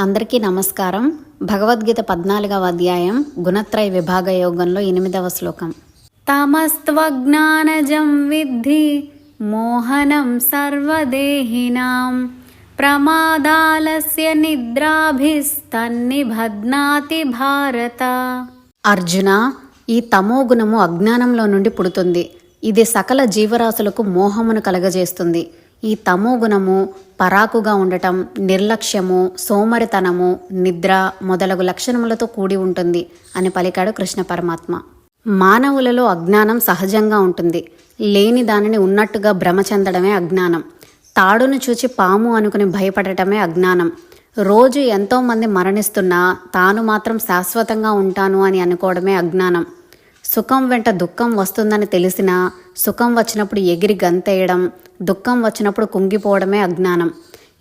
అందరికీ నమస్కారం. భగవద్గీత 14వ అధ్యాయం గుణత్రయ విభాగ యోగంలో 8వ శ్లోకం. తమస్త్వజ్ఞానజం విద్ధి మోహనం సర్వదేహినాం ప్రమాదాలస్య నిద్రాభిస్తన్నిబధ్నాతి భారత. అర్జున, ఈ తమో గుణము అజ్ఞానంలో నుండి పుడుతుంది. ఇది సకల జీవరాశులకు మోహమును కలగజేస్తుంది. ఈ తమో గుణము పరాకుగా ఉండటం, నిర్లక్ష్యము, సోమరితనము, నిద్ర మొదలగు లక్షణములతో కూడి ఉంటుంది అని పలికాడు కృష్ణ పరమాత్మ. మానవులలో అజ్ఞానం సహజంగా ఉంటుంది. లేని దానిని ఉన్నట్టుగా భ్రమ చెందడమే అజ్ఞానం. తాడును చూచి పాము అనుకుని భయపడటమే అజ్ఞానం. రోజు ఎంతోమంది మరణిస్తున్నా తాను మాత్రం శాశ్వతంగా ఉంటాను అని అనుకోవడమే అజ్ఞానం. సుఖం వెంట దుఃఖం వస్తుందని తెలిసినా సుఖం వచ్చినప్పుడు ఎగిరి గంతేయడం, దుఃఖం వచ్చినప్పుడు కుంగిపోవడమే అజ్ఞానం.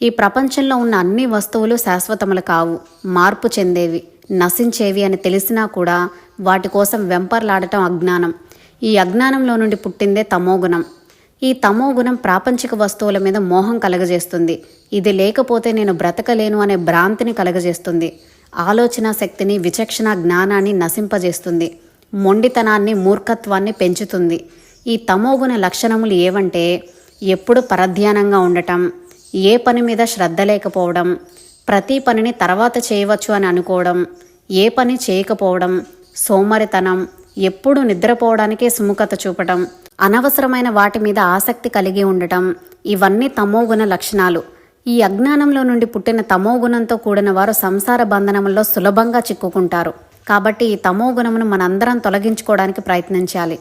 ఈ ప్రపంచంలో ఉన్న అన్ని వస్తువులు శాశ్వతములు కావు, మార్పు చెందేవి, నశించేవి అని తెలిసినా కూడా వాటి కోసం వెంపర్లాడటం అజ్ఞానం. ఈ అజ్ఞానంలో నుండి పుట్టిందే తమోగుణం. ఈ తమోగుణం ప్రాపంచిక వస్తువుల మీద మోహం కలగజేస్తుంది. ఇది లేకపోతే నేను బ్రతకలేను అనే భ్రాంతిని కలగజేస్తుంది. ఆలోచన శక్తిని, విచక్షణ జ్ఞానాన్ని నశింపజేస్తుంది. మొండితనాన్ని, మూర్ఖత్వాన్ని పెంచుతుంది. ఈ తమోగుణ లక్షణములు ఏవంటే ఎప్పుడు పరధ్యానంగా ఉండటం, ఏ పని మీద శ్రద్ధ లేకపోవడం, ప్రతి పనిని తర్వాత చేయవచ్చు అని అనుకోవడం, ఏ పని చేయకపోవడం, సోమరితనం, ఎప్పుడు నిద్రపోవడానికే సుముఖత చూపటం, అనవసరమైన వాటి మీద ఆసక్తి కలిగి ఉండటం, ఇవన్నీ తమోగుణ లక్షణాలు. ఈ అజ్ఞానంలో నుండి పుట్టిన తమోగుణంతో కూడిన వారు సంసార బంధనముల్లో సులభంగా చిక్కుకుంటారు. కాబట్టి ఈ తమోగుణమును మనందరం తొలగించుకోవడానికి ప్రయత్నించాలి.